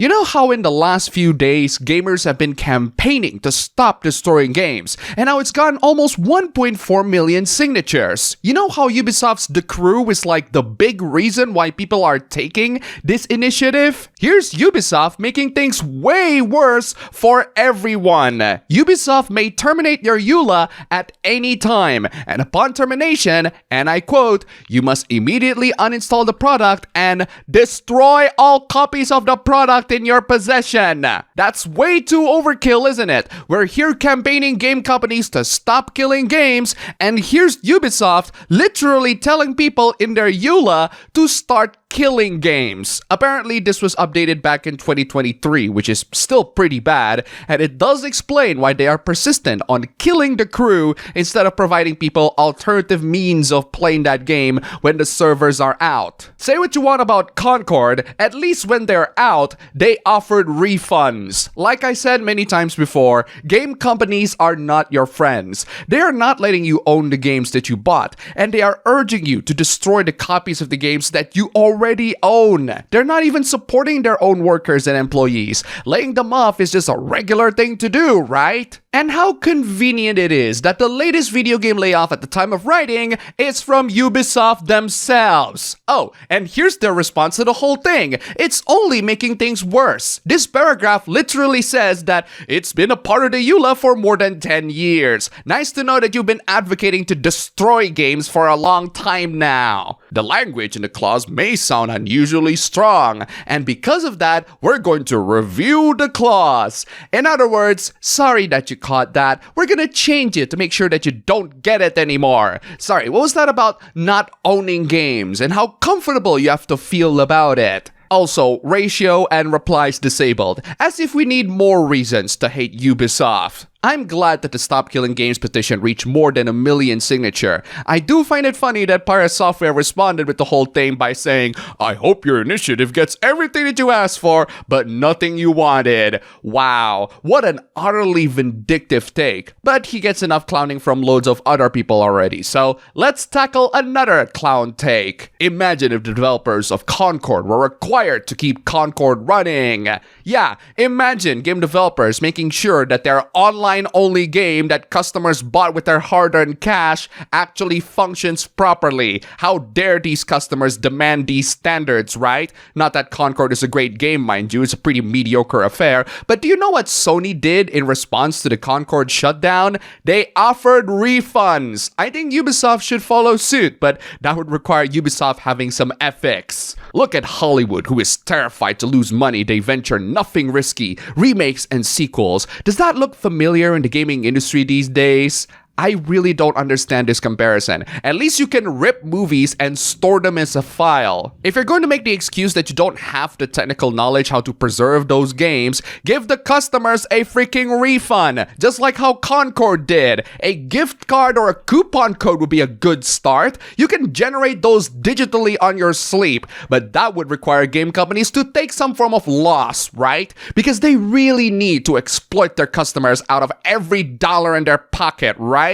You know how in the last few days, gamers have been campaigning to stop destroying games, and now it's gotten almost 1.4 million signatures. You know how Ubisoft's The Crew is like the big reason why people are taking this initiative? Here's Ubisoft making things way worse for everyone. Ubisoft may terminate your EULA at any time, and upon termination, and I quote, you must immediately uninstall the product and destroy all copies of the product in your possession. That's way too overkill, isn't it? We're here campaigning game companies to stop killing games, and here's Ubisoft literally telling people in their EULA to start killing games. Apparently, this was updated back in 2023, which is still pretty bad, and it does explain why they are persistent on killing the crew instead of providing people alternative means of playing that game when the servers are out. Say what you want about Concord, at least when they're out, they offered refunds. Like I said many times before, game companies are not your friends. They are not letting you own the games that you bought, and they are urging you to destroy the copies of the games that you already own. They're not even supporting their own workers and employees. Laying them off is just a regular thing to do, right? And how convenient it is that the latest video game layoff at the time of writing is from Ubisoft themselves. Oh, and here's their response to the whole thing. It's only making things worse. This paragraph literally says that it's been a part of the EULA for more than 10 years. Nice to know that you've been advocating to destroy games for a long time now. The language in the clause may sound unusually strong, and because of that, we're going to review the clause. In other words, sorry that you caught that. We're gonna change it to make sure that you don't get it anymore. Sorry, what was that about not owning games and how comfortable you have to feel about it? Also, ratio and replies disabled, as if we need more reasons to hate Ubisoft. I'm glad that the Stop Killing Games petition reached more than 1 million signature. I do find it funny that Piracy Software responded with the whole thing by saying, I hope your initiative gets everything that you asked for, but nothing you wanted. Wow, what an utterly vindictive take. But he gets enough clowning from loads of other people already, so let's tackle another clown take. Imagine if the developers of Concord were required to keep Concord running. Yeah, imagine game developers making sure that their online-only game that customers bought with their hard-earned cash actually functions properly. How dare these customers demand these standards, right? Not that Concord is a great game, mind you, it's a pretty mediocre affair, but do you know what Sony did in response to the Concord shutdown? They offered refunds. I think Ubisoft should follow suit, but that would require Ubisoft having some ethics. Look at Hollywood, who is terrified to lose money. They venture nothing risky, remakes and sequels. Does that look familiar in the gaming industry these days? I really don't understand this comparison. At least you can rip movies and store them as a file. If you're going to make the excuse that you don't have the technical knowledge how to preserve those games, give the customers a freaking refund, just like how Concord did. A gift card or a coupon code would be a good start. You can generate those digitally on your sleep, but that would require game companies to take some form of loss, right? Because they really need to exploit their customers out of every dollar in their pocket, right?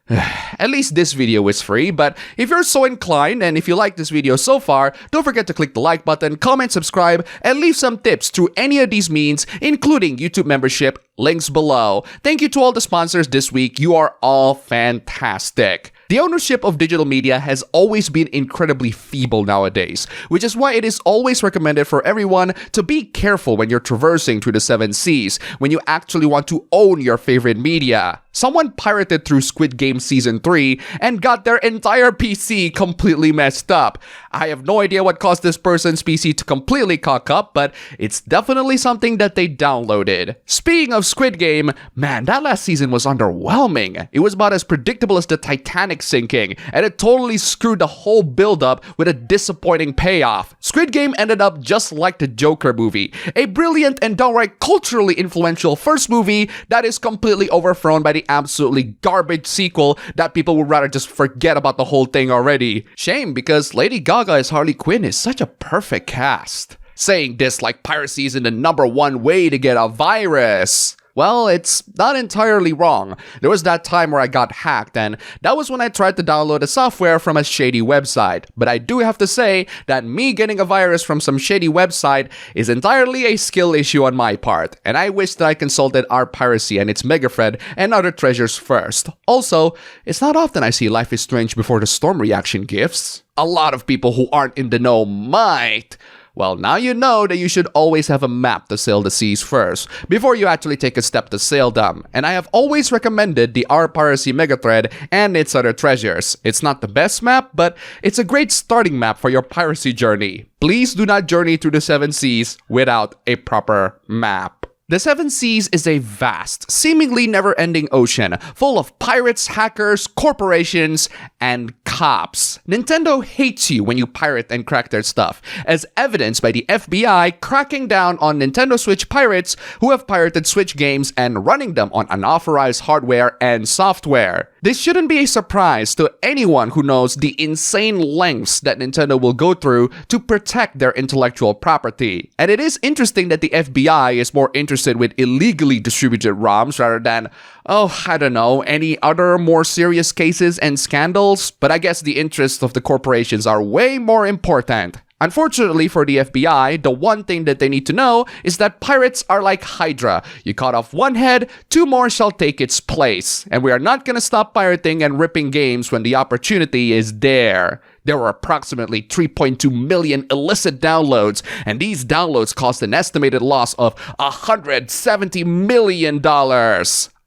At least this video is free, but if you're so inclined and if you like this video so far, don't forget to click the like button, comment, subscribe, and leave some tips through any of these means, including YouTube membership, links below. Thank you to all the sponsors this week. You are all fantastic. The ownership of digital media has always been incredibly feeble nowadays, which is why it is always recommended for everyone to be careful when you're traversing through the 7 seas, when you actually want to own your favorite media. Someone pirated through Squid Game Season 3 and got their entire PC completely messed up. I have no idea what caused this person's PC to completely cock up, but it's definitely something that they downloaded. Speaking of Squid Game, man, that last season was underwhelming. It was about as predictable as the Titanic sinking, and it totally screwed the whole build-up with a disappointing payoff. Squid Game ended up just like the Joker movie, a brilliant and downright culturally influential first movie that is completely overthrown by the absolutely garbage sequel that people would rather just forget about the whole thing already. Shame, because Lady Gaga as Harley Quinn is such a perfect cast. Saying this like piracy isn't the #1 way to get a virus. Well, it's not entirely wrong. There was that time where I got hacked, and that was when I tried to download the software from a shady website. But I do have to say that me getting a virus from some shady website is entirely a skill issue on my part, and I wish that I consulted our Piracy and its megafred and other treasures first. Also, it's not often I see Life is Strange Before the Storm reaction gifs. A lot of people who aren't in the know might. Well, now you know that you should always have a map to sail the seas first, before you actually take a step to sail them. And I have always recommended the R Piracy Megathread and its other treasures. It's not the best map, but it's a great starting map for your piracy journey. Please do not journey through the 7 seas without a proper map. The 7 Seas is a vast, seemingly never-ending ocean, full of pirates, hackers, corporations, and cops. Nintendo hates you when you pirate and crack their stuff, as evidenced by the FBI cracking down on Nintendo Switch pirates who have pirated Switch games and running them on unauthorized hardware and software. This shouldn't be a surprise to anyone who knows the insane lengths that Nintendo will go through to protect their intellectual property. And it is interesting that the FBI is more interested with illegally distributed ROMs rather than, any other more serious cases and scandals, but I guess the interests of the corporations are way more important. Unfortunately for the FBI, the one thing that they need to know is that pirates are like Hydra. You cut off one head, 2 more shall take its place. And we are not gonna stop pirating and ripping games when the opportunity is there. There were approximately 3.2 million illicit downloads, and these downloads cost an estimated loss of $170 million.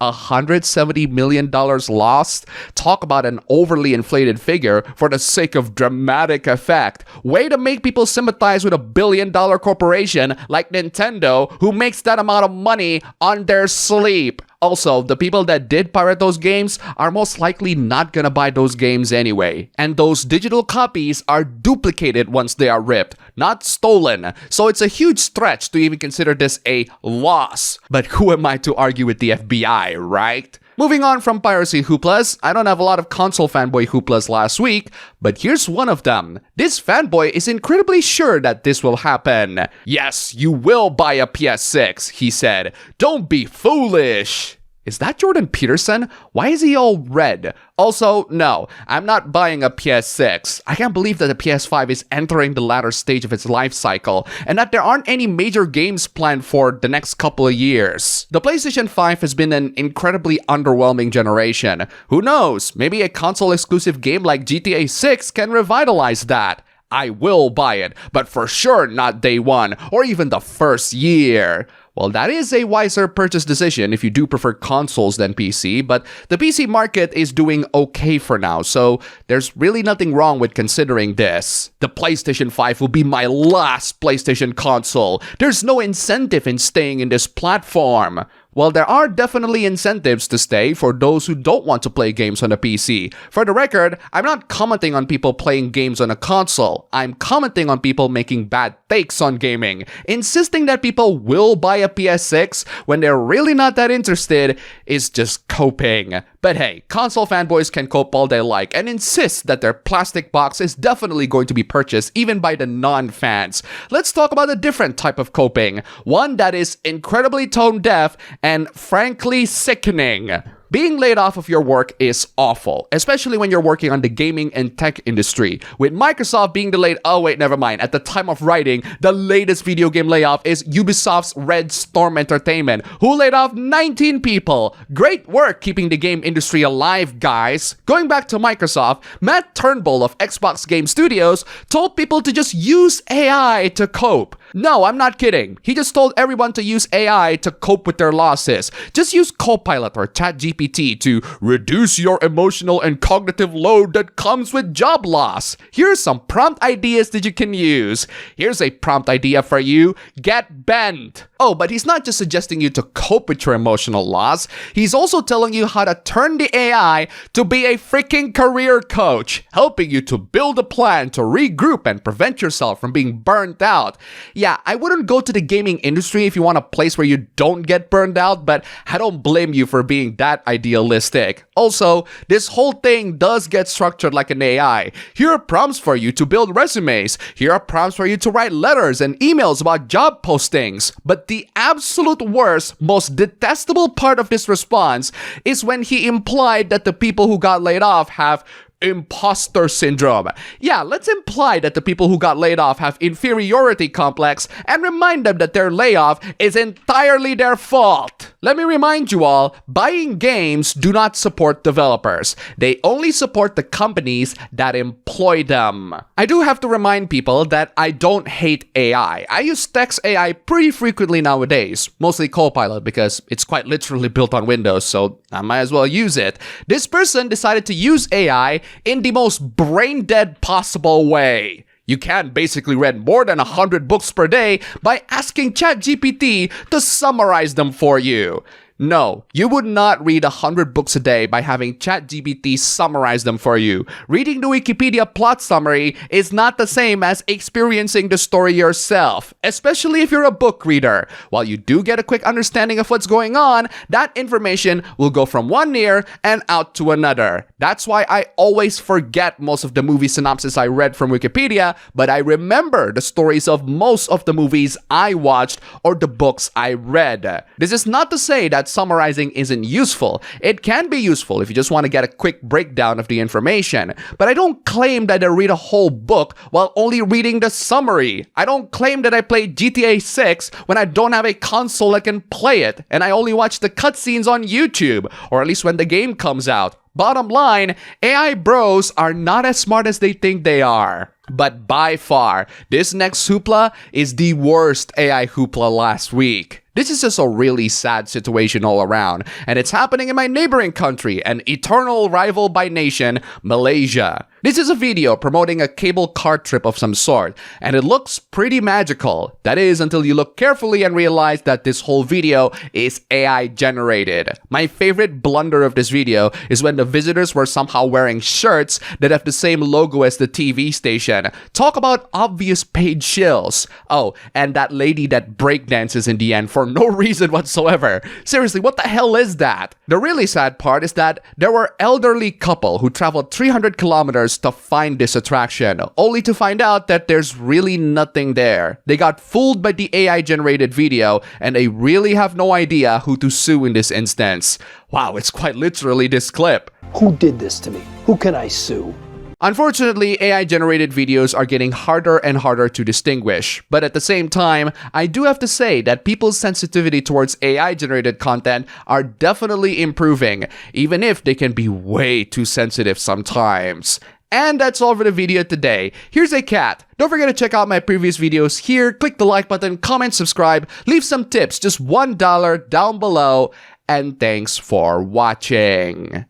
$170 million lost? Talk about an overly inflated figure for the sake of dramatic effect. Way to make people sympathize with a billion-dollar corporation like Nintendo, who makes that amount of money on their sleep. Also, the people that did pirate those games are most likely not gonna buy those games anyway. And those digital copies are duplicated once they are ripped, not stolen. So it's a huge stretch to even consider this a loss. But who am I to argue with the FBI, right? Moving on from piracy hooplas, I don't have a lot of console fanboy hooplas last week, but here's one of them. This fanboy is incredibly sure that this will happen. Yes, you will buy a PS6, he said. Don't be foolish. Is that Jordan Peterson? Why is he all red? Also, no, I'm not buying a PS6. I can't believe that the PS5 is entering the latter stage of its life cycle, and that there aren't any major games planned for the next couple of years. The PlayStation 5 has been an incredibly underwhelming generation. Who knows, maybe a console-exclusive game like GTA 6 can revitalize that. I will buy it, but for sure not day one, or even the first year. Well, that is a wiser purchase decision if you do prefer consoles than PC, but the PC market is doing okay for now, so there's really nothing wrong with considering this. The PlayStation 5 will be my last PlayStation console. There's no incentive in staying in this platform. Well, there are definitely incentives to stay for those who don't want to play games on a PC. For the record, I'm not commenting on people playing games on a console. I'm commenting on people making bad takes on gaming, insisting that people will buy a PS6 when they're really not that interested is just coping. But hey, console fanboys can cope all they like and insist that their plastic box is definitely going to be purchased even by the non-fans. Let's talk about a different type of coping, one that is incredibly tone deaf and frankly sickening. Being laid off of your work is awful, especially when you're working on the gaming and tech industry. With Microsoft being delayed, at the time of writing, the latest video game layoff is Ubisoft's Red Storm Entertainment, who laid off 19 people. Great work keeping the game industry alive, guys. Going back to Microsoft, Matt Turnbull of Xbox Game Studios told people to just use AI to cope. No, I'm not kidding. He just told everyone to use AI to cope with their losses. Just use Copilot or ChatGPT to reduce your emotional and cognitive load that comes with job loss. Here's some prompt ideas that you can use. Here's a prompt idea for you. Get bent. Oh, but he's not just suggesting you to cope with your emotional loss. He's also telling you how to turn the AI to be a freaking career coach, helping you to build a plan to regroup and prevent yourself from being burnt out. Yeah, yeah, I wouldn't go to the gaming industry if you want a place where you don't get burned out, but I don't blame you for being that idealistic. Also, this whole thing does get structured like an AI. Here are prompts for you to build resumes. Here are prompts for you to write letters and emails about job postings. But the absolute worst, most detestable part of this response is when he implied that the people who got laid off have imposter syndrome. Yeah, let's imply that the people who got laid off have inferiority complex and remind them that their layoff is entirely their fault. Let me remind you all, buying games do not support developers. They only support the companies that employ them. I do have to remind people that I don't hate AI. I use text AI pretty frequently nowadays, mostly Copilot because it's quite literally built on Windows, so I might as well use it. This person decided to use AI in the most brain-dead possible way. You can basically read more than 100 books per day by asking ChatGPT to summarize them for you. No, you would not read 100 books a day by having ChatGPT summarize them for you. Reading the Wikipedia plot summary is not the same as experiencing the story yourself, especially if you're a book reader. While you do get a quick understanding of what's going on, that information will go from one ear and out to another. That's why I always forget most of the movie synopsis I read from Wikipedia, but I remember the stories of most of the movies I watched or the books I read. This is not to say that summarizing isn't useful. It can be useful if you just want to get a quick breakdown of the information. But I don't claim that I read a whole book while only reading the summary. I don't claim that I played GTA 6 when I don't have a console that can play it, and I only watch the cutscenes on YouTube, or at least when the game comes out. Bottom line, AI bros are not as smart as they think they are. But by far, this next hoopla is the worst AI hoopla last week. This is just a really sad situation all around, and it's happening in my neighboring country, an eternal rival by nation, Malaysia. This is a video promoting a cable car trip of some sort, and it looks pretty magical. That is, until you look carefully and realize that this whole video is AI generated. My favorite blunder of this video is when the visitors were somehow wearing shirts that have the same logo as the TV station. Talk about obvious paid shills. Oh, and that lady that breakdances in the end for no reason whatsoever. Seriously, what the hell is that? The really sad part is that there were elderly couple who traveled 300 kilometers to find this attraction, only to find out that there's really nothing there. They got fooled by the AI generated video, and they really have no idea who to sue in this instance. Wow, it's quite literally this clip. Who did this to me? Who can I sue? Unfortunately, AI-generated videos are getting harder and harder to distinguish. But at the same time, I do have to say that people's sensitivity towards AI-generated content are definitely improving, even if they can be way too sensitive sometimes. And that's all for the video today. Here's a cat. Don't forget to check out my previous videos here, click the like button, comment, subscribe, leave some tips, just $1 down below, and thanks for watching.